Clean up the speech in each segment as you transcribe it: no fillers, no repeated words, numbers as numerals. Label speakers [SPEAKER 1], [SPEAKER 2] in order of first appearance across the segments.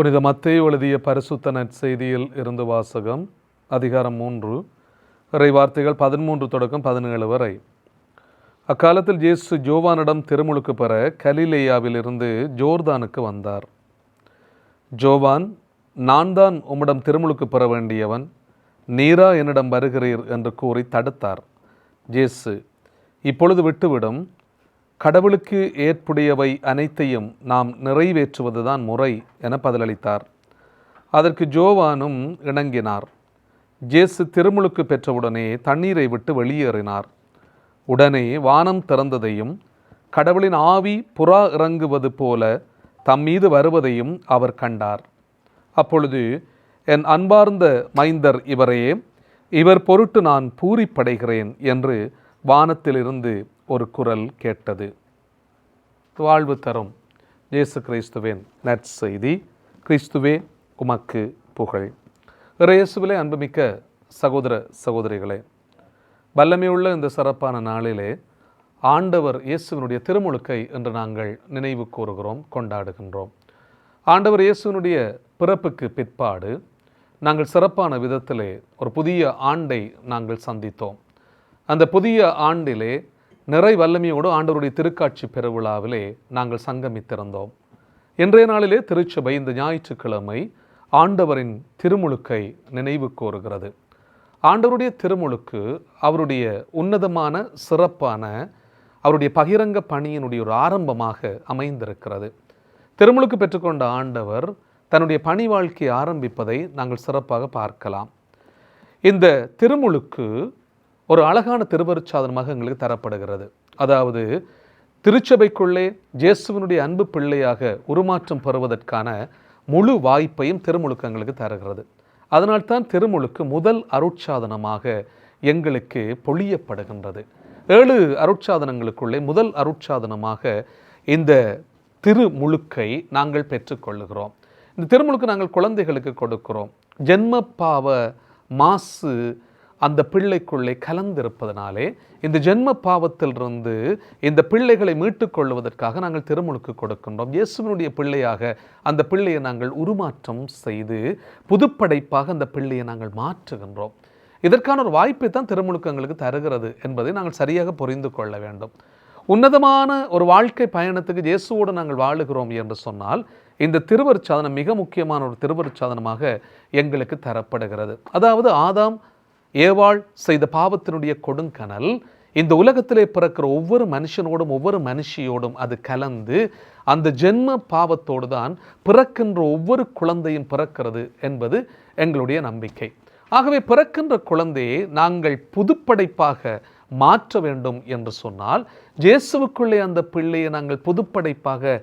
[SPEAKER 1] புனித மத்தேயு எழுதிய பரிசுத்த நற்செய்தியில் இருந்து வாசகம். அதிகாரம் 3, இறை வார்த்தைகள் 13 தொடக்கம் 17 வரை. அக்காலத்தில் இயேசு ஜோவானிடம் திருமுழுக்கு பெற கலிலேயாவிலிருந்து ஜோர்தானுக்கு வந்தார். ஜோவான், நான் தான் உம்மிடம் திருமுழுக்கு பெற வேண்டியவன், நீரா என்னிடம் வருகிறீர் என்று கூறி தடுத்தார். இயேசு, இப்பொழுது விட்டுவிடும், கடவுளுக்கு ஏற்புடையவை அனைத்தையும் நாம் நிறைவேற்றுவதுதான் முறை என பதிலளித்தார். அதற்கு ஜோவானும் இணங்கினார். இயேசு திருமுழுக்கு பெற்றவுடனே தண்ணீரை விட்டு வெளியேறினார். உடனே வானம் திறந்ததையும் கடவுளின் ஆவி புறா இறங்குவது போல தம்மீது வருவதையும் அவர் கண்டார். அப்பொழுது, என் அன்பார்ந்த மைந்தர் இவரே, இவர் பொருட்டு நான் பூரிப்படைகிறேன் என்று வானத்திலிருந்து ஒரு குரல் கேட்டது. வாழ்வு தரும் இயேசு கிறிஸ்துவின் நற்செய்தி. கிறிஸ்துவே உமக்கு புகழ். இயேசுவிலே அன்புமிக்க சகோதர சகோதரிகளே, வல்லமையுள்ள இந்த சிறப்பான நாளிலே ஆண்டவர் இயேசுவினுடைய திருமுழுக்கை என்று நாங்கள் நினைவு கூறுகிறோம், கொண்டாடுகின்றோம். ஆண்டவர் இயேசுவினுடைய பிறப்புக்கு பிற்பாடு நாங்கள் சிறப்பான விதத்திலே ஒரு புதிய ஆண்டை நாங்கள் சந்தித்தோம். அந்த புதிய ஆண்டிலே நிறை வல்லமையோடு ஆண்டவருடைய திருக்காட்சி பெருவிழாவிலே நாங்கள் சங்கமித்திருந்தோம். இன்றைய நாளிலே திருச்சபை இந்த ஞாயிற்றுக்கிழமை ஆண்டவரின் திருமுழுக்கை நினைவு கூறுகிறது. ஆண்டவருடைய திருமுழுக்கு அவருடைய உன்னதமான சிறப்பான அவருடைய பகிரங்க பணியினுடைய ஒரு ஆரம்பமாக அமைந்திருக்கிறது. திருமுழுக்கு பெற்றுக்கொண்ட ஆண்டவர் தன்னுடைய பணி வாழ்க்கையை ஆரம்பிப்பதை நாங்கள் சிறப்பாக பார்க்கலாம். இந்த திருமுழுக்கு ஒரு அழகான திருவருட்சாதனமாக எங்களுக்கு தரப்படுகிறது. அதாவது திருச்சபைக்குள்ளே இயேசுவினுடைய அன்பு பிள்ளையாக உருமாற்றம் பெறுவதற்கான முழு வாய்ப்பையும் திருமுழுக்கு எங்களுக்கு தருகிறது. அதனால்தான் திருமுழுக்கு முதல் அருட்சாதனமாக எங்களுக்கு பொழியப்படுகின்றது. 7 அருட்சாதனங்களுக்குள்ளே முதல் அருட்சாதனமாக இந்த திருமுழுக்கை நாங்கள் பெற்றுக்கொள்ளுகிறோம். இந்த திருமுழுக்கு நாங்கள் குழந்தைகளுக்கு கொடுக்கிறோம். ஜென்ம பாவ மாசு அந்த பிள்ளைக்குள்ளே கலந்திருப்பதனாலே இந்த ஜென்ம பாவத்திலிருந்து இந்த பிள்ளைகளை மீட்டுக் கொள்வதற்காக நாங்கள் திருமுழுக்கு கொடுக்கின்றோம். இயேசுவினுடைய பிள்ளையாக அந்த பிள்ளையை நாங்கள் உருமாற்றம் செய்து புதுப்படைப்பாக அந்த பிள்ளையை நாங்கள் மாற்றுகின்றோம். இதற்கான ஒரு வாய்ப்பை தான் திருமுழுக்கு எங்களுக்கு தருகிறது என்பதை நாங்கள் சரியாக புரிந்து கொள்ள வேண்டும். உன்னதமான ஒரு வாழ்க்கை பயணத்துக்கு இயேசுவோடு நாங்கள் வாழுகிறோம் என்று சொன்னால் இந்த திருவருட்சாதனம் மிக முக்கியமான ஒரு திருவருட்சாதனமாக எங்களுக்கு தரப்படுகிறது. அதாவது ஆதாம் ஏவாள் செய்த பாவத்தினுடைய கொடுங்கனல் இந்த உலகத்திலே பிறக்கிற ஒவ்வொரு மனுஷனோடும் ஒவ்வொரு மனுஷியோடும் அது கலந்து அந்த ஜென்ம பாவத்தோடு தான் பிறக்கின்ற ஒவ்வொரு குழந்தையும் பிறக்கிறது என்பது எங்களுடைய நம்பிக்கை. ஆகவே பிறக்கின்ற குழந்தையை நாங்கள் புதுப்படைப்பாக மாற்ற வேண்டும் என்று சொன்னால் இயேசுவுக்குள்ளே அந்த பிள்ளையை நாங்கள் புதுப்படைப்பாக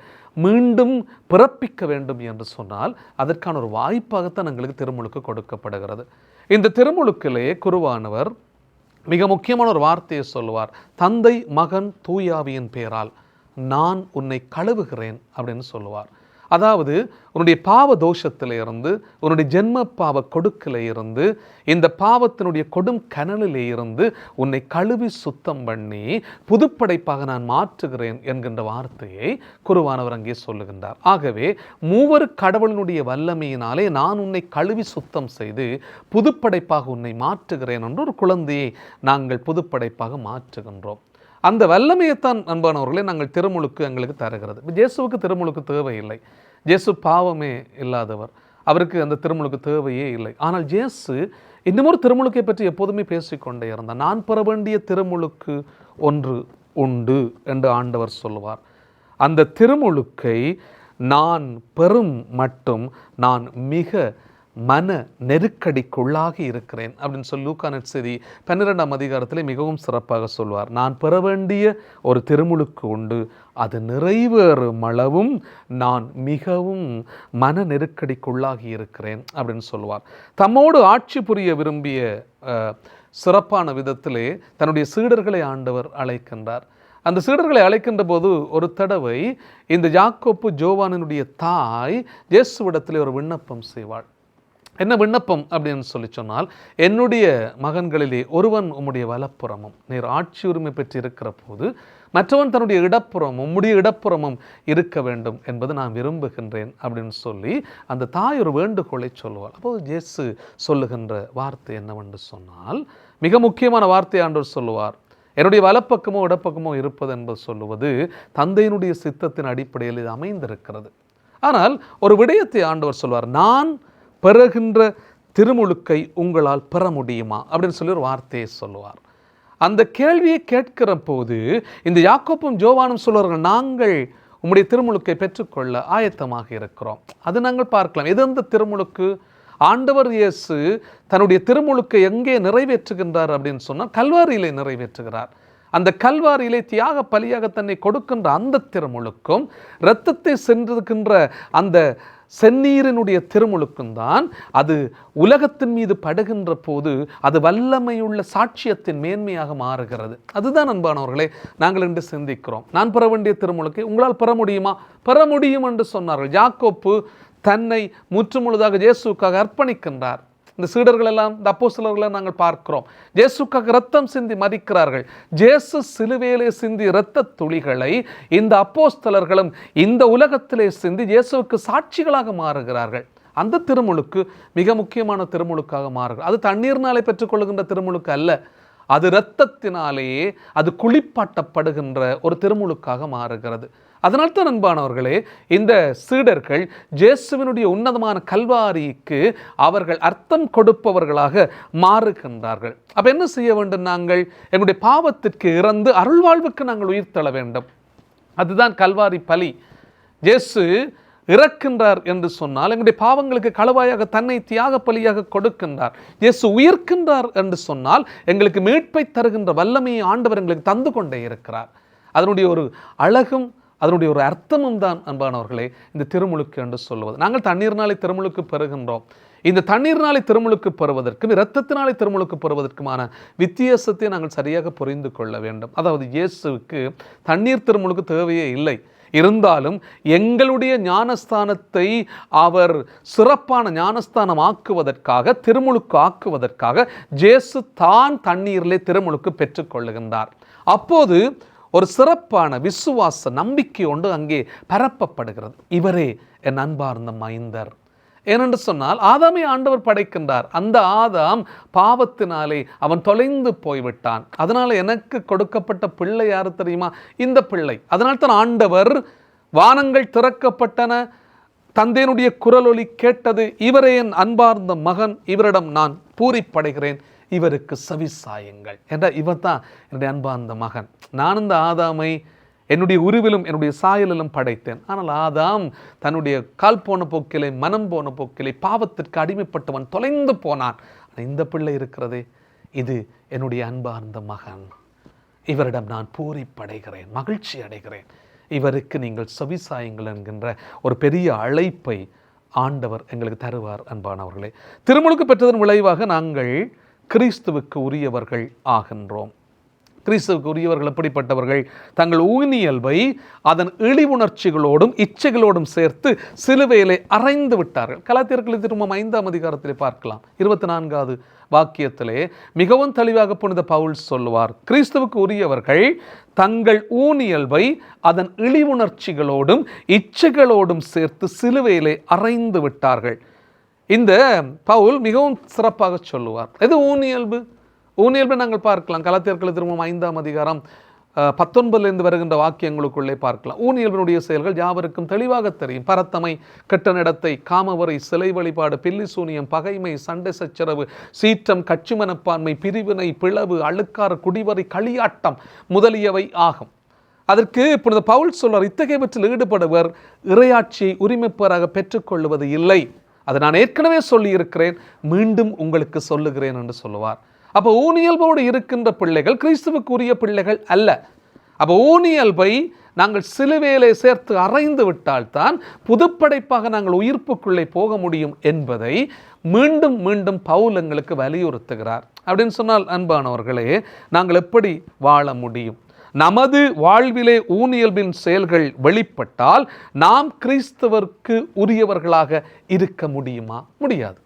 [SPEAKER 1] மீண்டும் பிறப்பிக்க வேண்டும் என்று சொன்னால் அதற்கான ஒரு வாய்ப்பாகத்தான் எங்களுக்கு திருமுழுக்கு கொடுக்கப்படுகிறது. இந்த திருமுழுக்கிலே குருவானவர் மிக முக்கியமான ஒரு வார்த்தையை சொல்லுவார். தந்தை மகன் தூயாவியின் பெயரால் நான் உன்னை கழுவுகிறேன் அப்படின்னு சொல்லுவார். அதாவது உன்னுடைய பாவ தோஷத்திலே இருந்து, உன்னுடைய ஜென்ம பாவ கொடுக்கிலே இருந்து, இந்த பாவத்தினுடைய கொடும் கனலிலே இருந்து உன்னை கழுவி சுத்தம் பண்ணி புதுப்படைப்பாக நான் மாற்றுகிறேன் என்கின்ற வார்த்தையை குருவானவர் அங்கே சொல்லுகின்றார். ஆகவே மூவர் கடவுளினுடைய வல்லமையினாலே நான் உன்னை கழுவி சுத்தம் செய்து புதுப்படைப்பாக உன்னை மாற்றுகிறேன் என்று ஒரு குழந்தையை நாங்கள் புதுப்படைப்பாக மாற்றுகின்றோம். அந்த வல்லமையைத்தான் அன்பானவர்களே நாங்கள் திருமுழுக்கு எங்களுக்கு தருகிறது. இயேசுவுக்கு திருமுழுக்கு தேவையில்லை. இயேசு பாவமே இல்லாதவர், அவருக்கு அந்த திருமுழுக்கு தேவையே இல்லை. ஆனால் இயேசு இன்னமொரு திருமுழுக்கை பற்றி எப்போதுமே பேசிக்கொண்டே இருந்தார். நான் பெற வேண்டிய திருமுழுக்கு ஒன்று உண்டு என்று ஆண்டவர் சொல்லுவார். அந்த திருமுழுக்கை நான் பெறும் மட்டும் நான் மிக மன நெருக்கடிக்குள்ளாகி இருக்கிறேன் அப்படின்னு சொல்லி லூக்கா நற்செய்தி 12ஆம் அதிகாரத்திலே மிகவும் சிறப்பாக சொல்வார். நான் பெற வேண்டிய ஒரு திருமுழுக்கு உண்டு, அது நிறைவேறும் அளவும் நான் மிகவும் மன நெருக்கடிக்குள்ளாகி இருக்கிறேன் அப்படின்னு சொல்லுவார். தம்மோடு ஆட்சி புரிய விரும்பிய சிறப்பான விதத்திலே தன்னுடைய சீடர்களை ஆண்டவர் அழைக்கின்றார். அந்த சீடர்களை அழைக்கின்ற போது ஒரு தடவை இந்த யாக்கோப்பு ஜோவானினுடைய தாய் இயேசுவிடத்திலே ஒரு விண்ணப்பம் செய்வாள். என்ன விண்ணப்பம் அப்படின்னு சொல்லி சொன்னால், என்னுடைய மகன்களிலே ஒருவன் உம்முடைய வலப்புறமும் நீர் ஆட்சி உரிமை பெற்று இருக்கிற போது மற்றவன் தன்னுடைய இடப்புறமும் உம்முடைய இடப்புறமும் இருக்க வேண்டும் என்பது நான் விரும்புகின்றேன் அப்படின்னு சொல்லி அந்த தாய் ஒரு வேண்டுகோளை சொல்லுவாள். அப்போது இயேசு சொல்லுகின்ற வார்த்தை என்னவென்று சொன்னால், மிக முக்கியமான வார்த்தை ஆண்டவர் சொல்லுவார். என்னுடைய வலப்பக்கமோ இடப்பக்கமோ இருப்பது என்பது சொல்லுவது தந்தையினுடைய சித்தத்தின் அடிப்படையில் இது அமைந்திருக்கிறது. ஆனால் ஒரு விடயத்தை ஆண்டவர் சொல்வார், நான் பெறுகின்ற திருமுழுக்கை உங்களால் பெற முடியுமா அப்படின்னு சொல்லி ஒரு வார்த்தையை சொல்லுவார். அந்த கேள்வியை கேட்கிற போது இந்த யாக்கோப்பும் ஜோவானும் சொல்வார்கள், நாங்கள் உம்முடைய திருமுழுக்கை பெற்றுக்கொள்ள ஆயத்தமாக இருக்கிறோம். அது நாங்கள் பார்க்கலாம். எது அந்த திருமுழுக்கு? ஆண்டவர் இயேசு தன்னுடைய திருமுழுக்கை எங்கே நிறைவேற்றுகின்றார் அப்படின்னு சொன்னால் கல்வாரியிலே நிறைவேற்றுகிறார். அந்த கல்வாரியிலே தியாக பலியாக தன்னை கொடுக்கின்ற அந்த திருமுழுக்கும் இரத்தத்தை சென்றிருக்கின்ற அந்த செந்நீரினுடைய திருமுழுக்கும் தான் அது உலகத்தின் மீது படுகின்ற போது அது வல்லமையுள்ள சாட்சியத்தின் மேன்மையாக மாறுகிறது. அதுதான் அன்பானவர்களே நாங்கள் என்று சிந்திக்கிறோம். நான் பெற வேண்டிய திருமுழுக்கை உங்களால் பெற முடியுமா? பெற முடியும் என்று சொன்னார்கள். யாக்கோப்பு தன்னை முற்றுமுழுதாக இயேசுவுக்காக அர்ப்பணிக்கின்றார். இந்த சீடர்கள் எல்லாம், இந்த அப்போஸ்தலர்களை நாங்கள் பார்க்கிறோம், இயேசுக்காக இரத்தம் சிந்தி மரிக்கிறார்கள். இயேசு சிலுவையிலே சிந்தி இரத்த துளிகளை இந்த அப்போஸ்தலர்களும் இந்த உலகத்திலே சிந்தி இயேசுவுக்கு சாட்சிகளாக மாறுகிறார்கள். அந்த திருமுழுக்கு மிக முக்கியமான திருமுழுக்காக மாறுகிறது. அது தண்ணீர்னாலே பெற்றுக்கொள்கின்ற திருமுழுக்கு அல்ல, அது இரத்தத்தினாலேயே அது குளிப்பாட்டப்படுகின்ற ஒரு திருமுழுக்காக மாறுகிறது. அதனால்தான் அன்பானவர்களே, இந்த சீடர்கள் இயேசுவினுடைய உன்னதமான கல்வாரிக்கு அவர்கள் அர்த்தம் கொடுப்பவர்களாக மாறுகின்றார்கள். அப்ப என்ன செய்ய வேண்டும்? நாங்கள் எங்களுடைய பாவத்திற்கு இறந்து அருள்வாழ்வுக்கு நாங்கள் உயிர் தள்ள வேண்டும். அதுதான் கல்வாரி பலி. இயேசு இறக்கின்றார் என்று சொன்னால் எங்களுடைய பாவங்களுக்கு களவாயாக தன்னை தியாக பலியாக கொடுக்கின்றார். இயேசு உயிர்க்கின்றார் என்று சொன்னால் எங்களுக்கு மீட்பை தருகின்ற வல்லமையை ஆண்டவர் எங்களுக்கு தந்து கொண்டே இருக்கிறார். அதனுடைய ஒரு அழகும் அதனுடைய ஒரு அர்த்தமும் தான் அன்பானவர்களே இந்த திருமுழுக்கு என்று சொல்லுவது. நாங்கள் தண்ணீர்னாலே திருமுழுக்கு பெறுகின்றோம். இந்த தண்ணீர்னாலே திருமுழுக்கு பெறுவதற்கும் இரத்தத்தினாலே திருமுழுக்கு பெறுவதற்குமான வித்தியாசத்தை நாங்கள் சரியாக புரிந்து கொள்ள வேண்டும். அதாவது இயேசுவுக்கு தண்ணீர் திருமுழுக்கு தேவையே இல்லை. இருந்தாலும் எங்களுடைய ஞானஸ்தானத்தை அவர் சிறப்பான ஞானஸ்தானம் ஆக்குவதற்காக, திருமுழுக்கு ஆக்குவதற்காக இயேசு தான் தண்ணீரிலே திருமுழுக்கு பெற்றுக்கொள்ளுகின்றார். அப்போது ஒரு சிறப்பான விசுவாச நம்பிக்கை ஒன்று அங்கே பரப்பப்படுகிறது. இவரே என் அன்பார்ந்த மைந்தர். ஏனென்று சொன்னால் ஆதாமை ஆண்டவர் படைக்கின்றார். அந்த ஆதாம் பாவத்தினாலே அவன் தொலைந்து போய்விட்டான். அதனால எனக்கு கொடுக்கப்பட்ட பிள்ளை யாரு தெரியுமா? இந்த பிள்ளை. அதனால்தான் ஆண்டவர் வானங்கள் திறக்கப்பட்டன, தந்தையினுடைய குரலொலி கேட்டது, இவரே என் அன்பார்ந்த மகன், இவரிடம் நான் பூரிப்படைகிறேன், இவருக்கு செவிசாயுங்கள் என்ற இவர் தான் என்னுடைய அன்பார்ந்த மகன். நான் இந்த ஆதாமை என்னுடைய உருவிலும் என்னுடைய சாயலிலும் படைத்தேன். ஆனால் ஆதாம் தன்னுடைய கால் போன போக்கிலே, மனம் போன போக்கிலே பாவத்திற்கு அடிமைப்பட்டவன் தொலைந்து போனான். இந்த பிள்ளை இருக்கிறதே, இது என்னுடைய அன்பார்ந்த மகன், இவரிடம் நான் பூரிப்படைகிறேன், மகிழ்ச்சி அடைகிறேன், இவருக்கு நீங்கள் செவிசாயுங்கள் என்கின்ற ஒரு பெரிய அழைப்பை ஆண்டவர் எங்களுக்கு தருவார். அன்பானவர்களே, திருமுழுக்கு பெற்றதன் விளைவாக நாங்கள் கிறிஸ்துவுக்கு உரியவர்கள் ஆகின்றோம். கிறிஸ்துவுக்கு உரியவர்கள் எப்படிப்பட்டவர்கள்? தங்கள் ஊனியல்பை அதன் இழிவுணர்ச்சிகளோடும் இச்சைகளோடும் சேர்த்து சிலுவையிலே அறைந்து விட்டார்கள். கலாத்தியர்கள் திரும்பவும் 5ஆம் அதிகாரத்திலே பார்க்கலாம். 24வது வாக்கியத்திலே மிகவும் தெளிவாக புனித பவுல் சொல்லுவார், கிறிஸ்துவுக்கு உரியவர்கள் தங்கள் ஊனியல்பை அதன் இழிவுணர்ச்சிகளோடும் இச்சைகளோடும் சேர்த்து சிலுவையிலே அறைந்து விட்டார்கள். இந்த பவுல் மிகவும் சிறப்பாக சொல்லுவார். எது ஊனியல்பு? ஊனியல்பை நாங்கள் பார்க்கலாம். கலாத்தியர்கள் திரும்பவும் 5ஆம் அதிகாரம் 19 வருகின்ற வாக்கியங்களுக்குள்ளே பார்க்கலாம். ஊனியல்பினுடைய செயல்கள் யாவருக்கும் தெளிவாக தெரியும். பரத்தமை, கெட்ட நடத்தை, காமவரை, சிலை வழிபாடு, பில்லி சூனியம், பகைமை, சண்டை சச்சரவு, சீற்றம், கட்சி மனப்பான்மை, பிரிவினை, பிளவு, அழுக்காறு, குடிவரை, களியாட்டம் முதலியவை ஆகும். அதற்கு புனித பவுல் சொல்வார், இத்தகையவற்றில் ஈடுபடுவர் இறையாட்சியை உரிமைப்பராக பெற்றுக்கொள்வது இல்லை. அதை நான் ஏற்கனவே சொல்லி இருக்கிறேன், மீண்டும் உங்களுக்கு சொல்லுகிறேன் என்று சொல்லுவார். அப்போ ஊனியல்போடு இருக்கின்ற பிள்ளைகள் கிறிஸ்துவுக்கு உரிய பிள்ளைகள் அல்ல. அப்போ ஊனியல்பை நாங்கள் சிலுவையிலே சேர்த்து அறைந்து விட்டால்தான் புதுப்படைப்பாக நாங்கள் உயிர்ப்புக்குள்ளே போக முடியும் என்பதை மீண்டும் மீண்டும் பவுல் எங்களுக்கு வலியுறுத்துகிறார். அப்படின்னு சொன்னால் அன்பானவர்களே, நாங்கள் எப்படி வாழ முடியும்? நமது வாழ்விலே ஊனியல்பின் செயல்கள் வெளிப்பட்டால் நாம் கிறிஸ்தவருக்கு உரியவர்களாக இருக்க முடியுமா? முடியாது.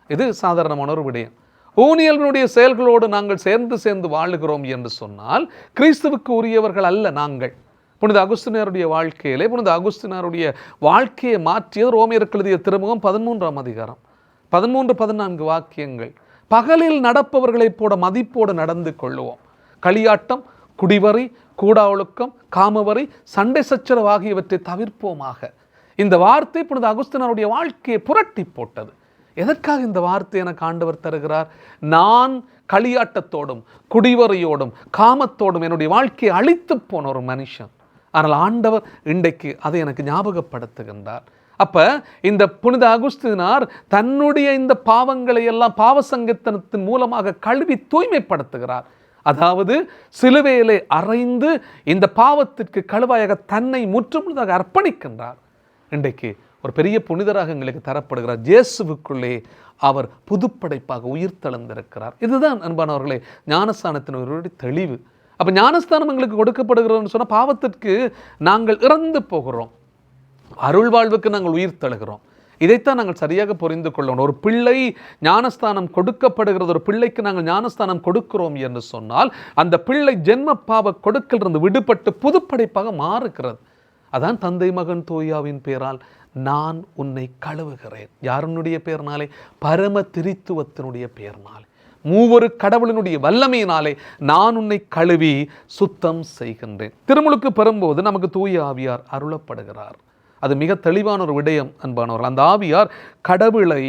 [SPEAKER 1] இது சாதாரணமான ஒரு விடயம். ஊனியல்களுடைய செயல்களோடு நாங்கள் சேர்ந்து வாழுகிறோம் என்று சொன்னால் கிறிஸ்துவுக்கு உரியவர்கள் அல்ல நாங்கள். புனித அகுஸ்தினாருடைய வாழ்க்கையிலே புனித அகுஸ்தினாருடைய வாழ்க்கையை மாற்றியது ரோமியருக்கு எழுதிய திருமுகம் 13ஆம் அதிகாரம் 13-14 வாக்கியங்கள். பகலில் நடப்பவர்களைப் போல மதிப்போடு நடந்து கொள்ளுவோம். களியாட்டம், குடிவரி, கூடா ஒழுக்கம், காமவரி, சண்டை சச்சரவு ஆகியவற்றை தவிர்ப்போமாக. இந்த வார்த்தை புனித அகுஸ்தினாருடைய வாழ்க்கையை புரட்டி போட்டது. எதற்காக இந்த வார்த்தை எனக்கு ஆண்டவர் தருகிறார்? நான் களியாட்டத்தோடும் குடிவரையோடும் காமத்தோடும் என்னுடைய வாழ்க்கையை அழித்து போன ஒரு மனுஷன். ஆனால் ஆண்டவர் இன்றைக்கு அதை எனக்கு ஞாபகப்படுத்துகின்றார். அப்ப இந்த புனித அகுஸ்தினார் தன்னுடைய இந்த பாவங்களை எல்லாம் பாவ சங்கீதத்தின் மூலமாக கழுவி தூய்மைப்படுத்துகிறார். அதாவது சிலுவையிலே அறைந்து இந்த பாவத்திற்கு கழுவாயாக தன்னை முற்றுமுழுதாக அர்ப்பணிக்கின்றார். இன்றைக்கு ஒரு பெரிய புனிதராக எங்களுக்கு தரப்படுகிறார். இயேசுவுக்குள்ளே அவர் புதுப்படைப்பாக உயிர்த்தெழுந்திருக்கிறார். இதுதான் அன்பானவர்களே ஞானஸ்தானத்தின் ஒரு தெளிவு. அப்போ ஞானஸ்தானம் எங்களுக்கு கொடுக்கப்படுகிறோம்னு சொன்னால் பாவத்திற்கு நாங்கள் இறந்து போகிறோம், அருள் வாழ்வுக்கு நாங்கள் உயிர் தழுகிறோம். இதைத்தான் நாங்கள் சரியாக புரிந்து கொள்ளணும். ஒரு பிள்ளை ஞானஸ்தானம் கொடுக்கப்படுகிறது, ஒரு பிள்ளைக்கு நாங்கள் ஞானஸ்தானம் கொடுக்கிறோம் என்று சொன்னால் அந்த பிள்ளை ஜென்ம பாவ கொடுக்கிலிருந்து விடுபட்டு புதுப்படைப்பாக மாறுகிறது. அதான் தந்தை மகன் தூயாவின் பேரால் நான் உன்னை கழுவுகிறேன். யாருடைய பேர்னாலே? பரம திரித்துவத்தினுடைய பேர்னாலே, மூவொரு கடவுளினுடைய வல்லமையினாலே நான் உன்னை கழுவி சுத்தம் செய்கின்றேன். திருமுழுக்கு பெறும்போது நமக்கு தூய ஆவியார் அருளப்படுகிறார். அது மிக தெளிவான ஒரு விடயம் அன்பானவர்கள். அந்த ஆவியார் கடவுளை,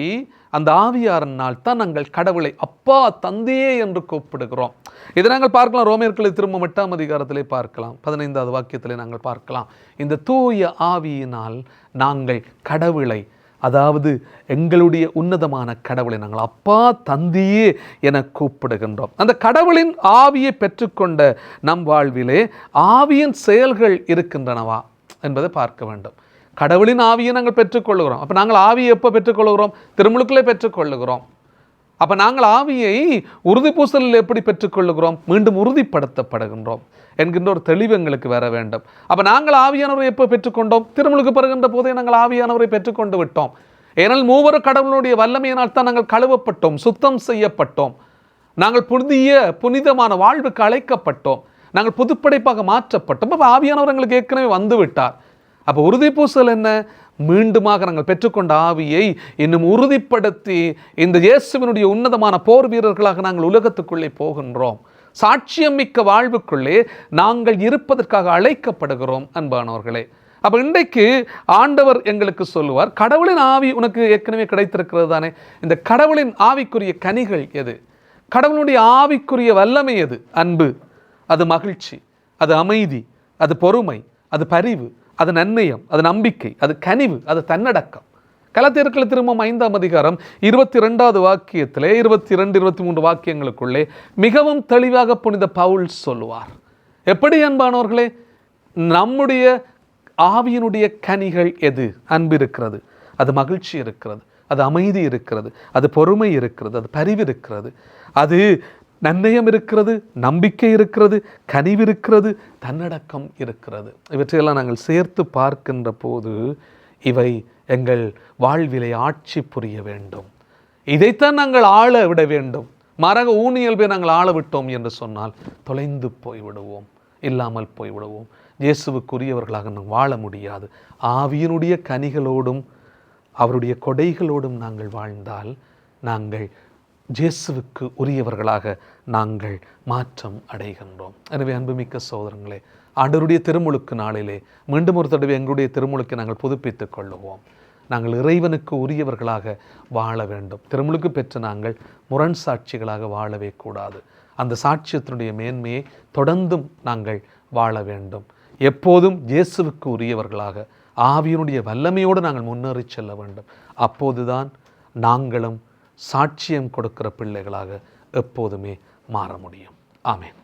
[SPEAKER 1] அந்த ஆவியாரினால் தான் நாங்கள் கடவுளை அப்பா தந்தையே என்று கூப்பிடுகிறோம். இதை நாங்கள் பார்க்கலாம். ரோமியர்களை திரும்ப 8ஆம் அதிகாரத்திலே பார்க்கலாம், 15வது வாக்கியத்திலே நாங்கள் பார்க்கலாம். இந்த தூய ஆவியினால் நாங்கள் கடவுளை, அதாவது எங்களுடைய உன்னதமான கடவுளை நாங்கள் அப்பா தந்தையே என கூப்பிடுகின்றோம். அந்த கடவுளின் ஆவியை பெற்றுக்கொண்ட நம் வாழ்விலே ஆவியின் செயல்கள் இருக்கின்றனவா என்பதை பார்க்க வேண்டும். கடவுளின் ஆவியை நாங்கள் பெற்றுக்கொள்ளுகிறோம். அப்போ நாங்கள் ஆவியை எப்போ பெற்றுக்கொள்ளுகிறோம்? திருமுழுக்கிலே பெற்றுக்கொள்ளுகிறோம். அப்போ நாங்கள் ஆவியை உறுதி பூசலில் எப்படி பெற்றுக்கொள்ளுகிறோம்? மீண்டும் உறுதிப்படுத்தப்படுகின்றோம் என்கின்ற ஒரு தெளிவு எங்களுக்கு வர வேண்டும். அப்போ நாங்கள் ஆவியானவரை எப்போ பெற்றுக்கொண்டோம்? திருமுழுக்கு பெறுகின்ற போதே நாங்கள் ஆவியானவரை பெற்றுக்கொண்டு விட்டோம். ஏனால் மூவரு கடவுளுடைய வல்லமையினால் தான் நாங்கள் கழுவப்பட்டோம், சுத்தம் செய்யப்பட்டோம். நாங்கள் புனிதமான வாழ்வுக்கு அழைக்கப்பட்டோம். நாங்கள் புதுப்படைப்பாக மாற்றப்பட்டோம். அப்போ ஆவியானவர் எங்களுக்கு ஏற்கனவே வந்து விட்டார். அப்போ உறுதி பூசல் என்ன? மீண்டுமாக நாங்கள் பெற்றுக்கொண்ட ஆவியை இன்னும் உறுதிப்படுத்தி இந்த இயேசுவினுடைய உன்னதமான போர் வீரர்களாக நாங்கள் உலகத்துக்குள்ளே போகின்றோம். சாட்சியம் மிக்க வாழ்வுக்குள்ளே நாங்கள் இருப்பதற்காக அழைக்கப்படுகிறோம் அன்பானவர்களே. அப்போ இன்றைக்கு ஆண்டவர் எங்களுக்கு சொல்லுவார், கடவுளின் ஆவி உனக்கு ஏற்கனவே கிடைத்திருக்கிறது தானே. இந்த கடவுளின் ஆவிக்குரிய கனிகள் எது? கடவுளுடைய ஆவிக்குரிய வல்லமை எது? அன்பு, அது மகிழ்ச்சி, அது அமைதி, அது பொறுமை, அது பரிவு, அது நன்மையம், அது நம்பிக்கை, அது கனிவு, அது தன்னடக்கம். கலாத்தியர்கள் திரும்பவும் 5ஆம் அதிகாரம் 22வது வாக்கியத்திலே 22-23 வாக்கியங்களுக்குள்ளே மிகவும் தெளிவாக புனித பவுல் சொல்லுவார். எப்படி அன்பானவர்களே? நம்முடைய ஆவியினுடைய கனிகள் எது? அன்பு இருக்கிறது, அது மகிழ்ச்சி இருக்கிறது, அது அமைதி இருக்கிறது, அது பொறுமை இருக்கிறது, அது பரிவு இருக்கிறது, அது நன்னயம் இருக்கிறது, நம்பிக்கை இருக்கிறது, கனிவு இருக்கிறது, தன்னடக்கம் இருக்கிறது. இவற்றையெல்லாம் நாங்கள் சேர்த்து பார்க்கின்ற போது இவை எங்கள் வாழ்விலை ஆட்சி புரிய வேண்டும். இதைத்தான் நாங்கள் ஆள விட வேண்டும். மாறாக ஊனியல்பை நாங்கள் ஆள விட்டோம் என்று சொன்னால் தொலைந்து போய்விடுவோம், இல்லாமல் போய்விடுவோம். இயேசுவுக்குரியவர்களாக நாம் வாழ முடியாது. ஆவியினுடைய கனிகளோடும் அவருடைய கொடைகளோடும் நாங்கள் வாழ்ந்தால் நாங்கள் இயேசுவுக்கு உரியவர்களாக நாங்கள் மாற்றம் அடைகின்றோம். எனவே அன்புமிக்க சகோதரங்களே, ஆண்டவருடைய திருமுழுக்கு நாளிலே மீண்டும் ஒரு தடவை எங்களுடைய திருமுழுக்கை நாங்கள் புதுப்பித்துக் கொள்ளுவோம். நாங்கள் இறைவனுக்கு உரியவர்களாக வாழ வேண்டும். திருமுழுக்கு பெற்ற நாங்கள் முரண் சாட்சிகளாக வாழவே கூடாது. அந்த சாட்சியத்தினுடைய மேன்மையை தொடர்ந்தும் நாங்கள் வாழ வேண்டும். எப்போதும் இயேசுவுக்கு உரியவர்களாக ஆவியினுடைய வல்லமையோடு நாங்கள் முன்னேறி செல்ல வேண்டும். அப்போதுதான் நாங்களும் சாட்சியம் கொடுக்கிற பிள்ளைகளாக எப்போதுமே மாற முடியும். ஆமென்.